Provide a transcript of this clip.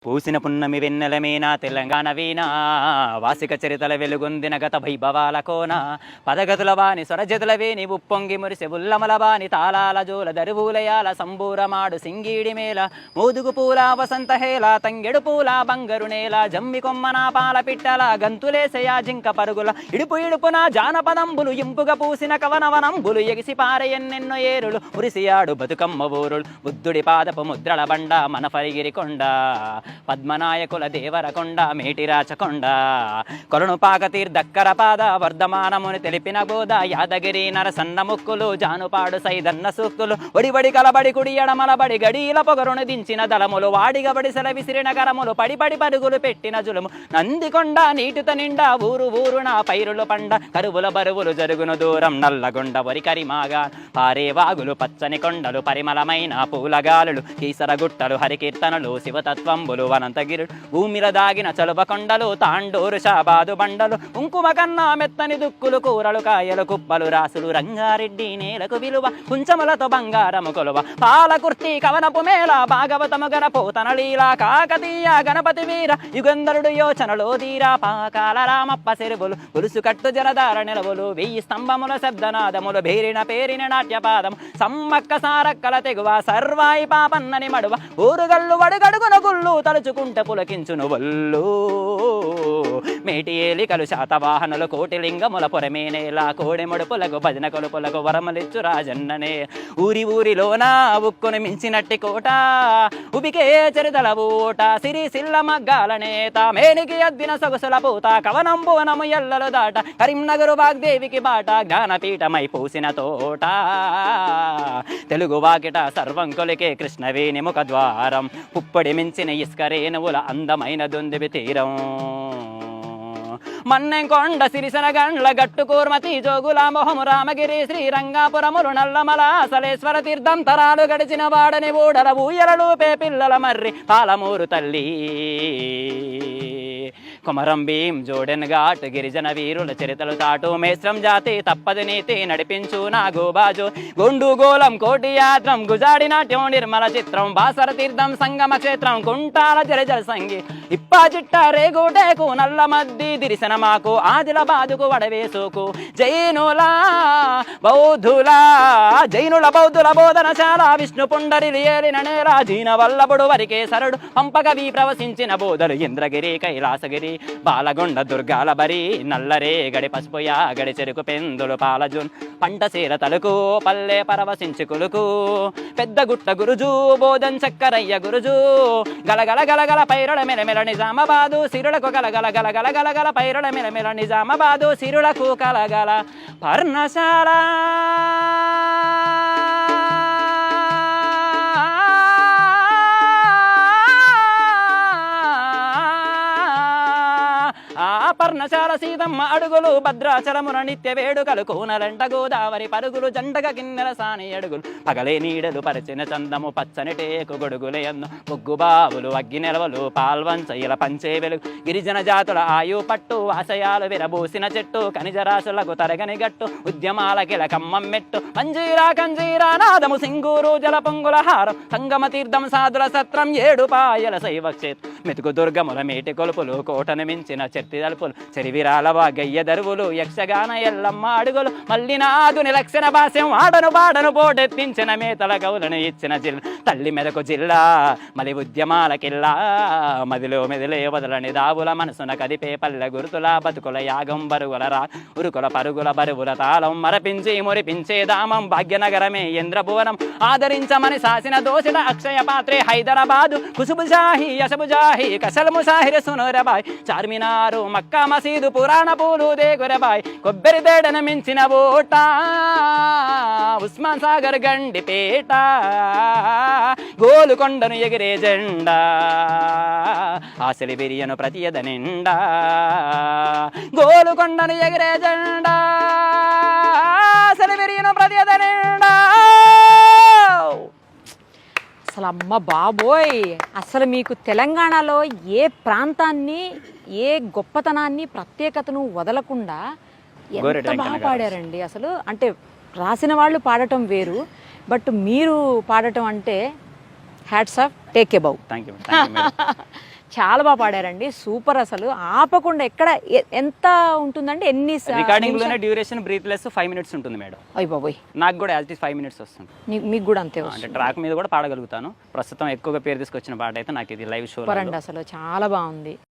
పూసిన పున్నమి వెన్నెలమేనా తెలంగాణ వీణ వాసిక చరితల వెలుగొందిన గత వైభవాల కోన పదగతుల వాణి స్వరజతుల వేణి ఉప్పొంగి మురిసె ఉల్లమల వాణి తాళాల జోల దరువులయాల సంబూరమాడు సింగీడి మేళ మోదుగు పూల వసంత హేళ తంగెడు పూల బంగరు నేల జమ్మి కొమ్మన పాల పిట్టల గంతులేసయా జింక పరుగుల ఇడుపు ఇడుపున జానపదంబులు ఇంపుగా పూసిన కవనవనంబులు ఎగిసి పారె ఎన్నెన్నో ఏరులు మురిసియాడు బతుకమ్మ ఊరులు బుద్ధుడి పాదపు ముద్రల బండ మన పరిగిరి కొండ పద్మనాయకుల దేవరకొండ మేటిరాచకొండ కొలనుపాక తీర్థక్కర పాద వర్ధమానముని తెలిపిన బోధ యాదగిరి నరసన్న ముక్కులు జానుపాడు సైదన్న సూక్తులు ఒడిబడి కలబడి కుడి ఎడమలబడి గడీల పొగరును దించిన దళములు వాడిగబడి సెల విసిరిన కరములు పడిపడి పరుగులు పెట్టిన జులుము నందికొండ నీటిత నిండా ఊరు ఊరున పైరులు పండ కరువుల బరువులు జరుగును దూరం నల్లగొండ వరికరిమాగా పారే వాగులు పచ్చని కొండలు పరిమళమైన పూలగాలులు కీసరగుట్టలు హరికీర్తనలు శివతత్వంబులు వనంతగిరుడు భూమిల దాగిన చలువ కొండలు తాండూరు షాబాదు బండలు కుంకుమ కన్నా మెత్తని దుక్కులు కూరలు కాయలు కుప్పలు రాసులు రంగారెడ్డి నేలకు విలువ కుంచములతో బంగారము కొలువ పాలకుర్తి కవనపు మేళ భాగవతము గన పోతన లీల కాకతీయ గణపతి వీర యుగంధరుడు యోచనలో తీరా పాకాల రామప్ప చెరువులు పులుసు కట్టు జలధార నిలవులు 1000 స్తంభముల శబ్దనాదములు భేరిన పేరిన నాట్యపాదము సమ్మక్క సారక్కల తెగువ సర్వాయి పాపన్నని మడువ ఊరుగల్లు వడుగడుగున గుళ్ళు తలుచుకుంటే పులకించును వల్లు మేటి ఏలికలు శాతవాహనులు కోటిలింగముల పొరమేనేలా కోడెముడుపులకు భజన కొలుపులకు వరమలిచ్చు రాజన్ననే ఊరి ఊరిలోన ఉక్కును మించినట్టి కోట ఉబికే చరితల ఊట సిరి సిల్ల మగ్గాల నేత మేనికి అద్దిన సొగసుల పూత కవనంబువనము ఎల్లలు దాట కరీంనగరు వాగ్దేవికి బాట జ్ఞానపీఠమై పూసిన తోట తెలుగు వాకిట సర్వం కొలికే కృష్ణవేణి ముఖ ద్వారం పుప్పడి మించిన ఇస్కరేణువుల అందమైన దొందివి తీరం మన్నెంకొండ సిరిసన గండ్ల గట్టు కూర్మతి జోగుల మొహము రామగిరి శ్రీరంగాపురములు నల్లమల సలేశ్వర తీర్థం తరాలు గడిచిన వాడని ఊడల ఊయలూపే పిల్లల మర్రి పాలమూరు తల్లి కుమరం భీం జోడెన్ ఘాట్ గిరిజన వీరుల చరితలు తాటు మేశ్రం జాతి తప్పది నీతి నడిపించు నా గోబాజు గుండు గోలం కోటి యాత్రం గుజాడి నాట్యం నిర్మల చిత్రం బాసర తీర్థం సంగమ క్షేత్రం కుంటాల జలజల సంగి ఇప్పా చిట్ట రేగుటేకు నల్ల మద్ది దిరిసన మాకు ఆదిలాబాదుకు వడవేసుకు జైనుల బౌద్ధుల బోధనశాల విష్ణు పుండరి ఏలిన నేల జీన వల్లభుడు వరికేశరుడు పంపగవి ప్రవశించిన బోధలు ఇంద్రగిరి కైలాసగిరి బాలగొండ దుర్గాల బరి నల్లరే గడి పసుపుయా గడి చెరుకు పెందులు పాలజున్ పంట సీర తలుకు పల్లె పరవశించి కులుకు పెద్ద గుట్ట గురుజు బోధన్ చక్కరయ్య గురుజు గలగల గలగల పైరుల మెలమెల నిజామాబాదు సిరులకు గలగల గలగల గలగల పైరుల మెలమెల నిజామాబాదు సిరులకు కలగల పర్ణశాల పర్ణశాల సీతమ్మ అడుగులు భద్రాచలమున నిత్య వేడుకలు కోనలంట గోదావరి పరుగులు జంటగా కిన్నెల సాని అడుగులు పగలే నీడలు పరిచిన చందము పచ్చని టేకు గొడుగులే అన్ను ముగ్గు బావులు అగ్గి నెలవలు పాల్వంచయ్యల పంచే వెలుగు గిరిజన జాతుల ఆయు పట్టు ఆశయాలు విరబూసిన చెట్టు ఖనిజరాశులకు తరగని గట్టు ఉద్యమాల కిలకమ్మం మెట్టు కంజీరా నాదము సింగూరు జల పొంగుల హారం సంగమ తీర్థం సాధుల సత్రం 7 పాయల శైవ క్షేత్రం మెతుకు దుర్గముల మేటి కొలుపులు కోటను మించిన చెట్టి తలుపులు చెరివిరాలవా గయ్య దరువులు యక్షగాన ఎల్లమ్మ అడుగులు మల్లినాదుని లక్షణ భాష్యం ఆడను పోటెత్తించిన మేతల గౌలను ఇచ్చిన జిల్లా తల్లి మెదకు జిల్లా మలి ఉద్యమాల కిల్లా మదిలో మెదిలే వదలని దావుల మనసున కదిపే పల్లె గుర్తుల బతుకుల యాగం బరుగుల రా ఉరుకుల పరుగుల బరువుల తాళం మరపించి మురిపించే దామం భాగ్యనగరమే ఇంద్రభువనం ఆదరించమని శాసిన దోషిత అక్షయ పాత్రే హైదరాబాదు కుసుబుజాహి యశబుజాహి కసల్ ముసాహిర్ సునూరబాయ్ చార్మినారు మక్కా మసీదు పురాణ పూలు దేగురబాయ్ కొబ్బరి తేడను మించిన ఓట ఉస్మాన్ సాగర్ గండిపేట గోలుకొండను ఎగిరే జెండా ఆశలి బిరియను ప్రతియద నిండా గోలుకొండను ఎగిరే జెండా ఆశలి బిరియను ప్రతియద నిండా. అసలు అమ్మ బాబోయ్, అసలు మీకు తెలంగాణలో ఏ ప్రాంతాన్ని ఏ గొప్పతనాన్ని ప్రత్యేకతను వదలకుండా ఎంత బాగా పాడారండి. అసలు అంటే రాసిన వాళ్ళు పాడటం వేరు, బట్ మీరు పాడటం అంటే hats off, take a bow. Thank you. చాలా బాగా పాడారండి, సూపర్. అసలు ఆపకుండా ఎక్కడ ఎంత ఉంటుందండి, ఎన్ని రికార్డింగ్ లోనే డ్యూరేషన్ బ్రీత్లెస్ 5 minutes ఉంటుంది మేడం. అయ్య బాబోయ్, నాకు కూడా యాజ్ 5 minutes వస్తుంది. మీకు కూడా అంతే అంటే ట్రాక్ మీద కూడా పాడగలుగుతాను. ప్రస్తుతం ఎక్కువగా పేరు తీసుకొచ్చిన పాట అయితే నాకు ఇది లైవ్ షో. అసలు చాలా బాగుంది.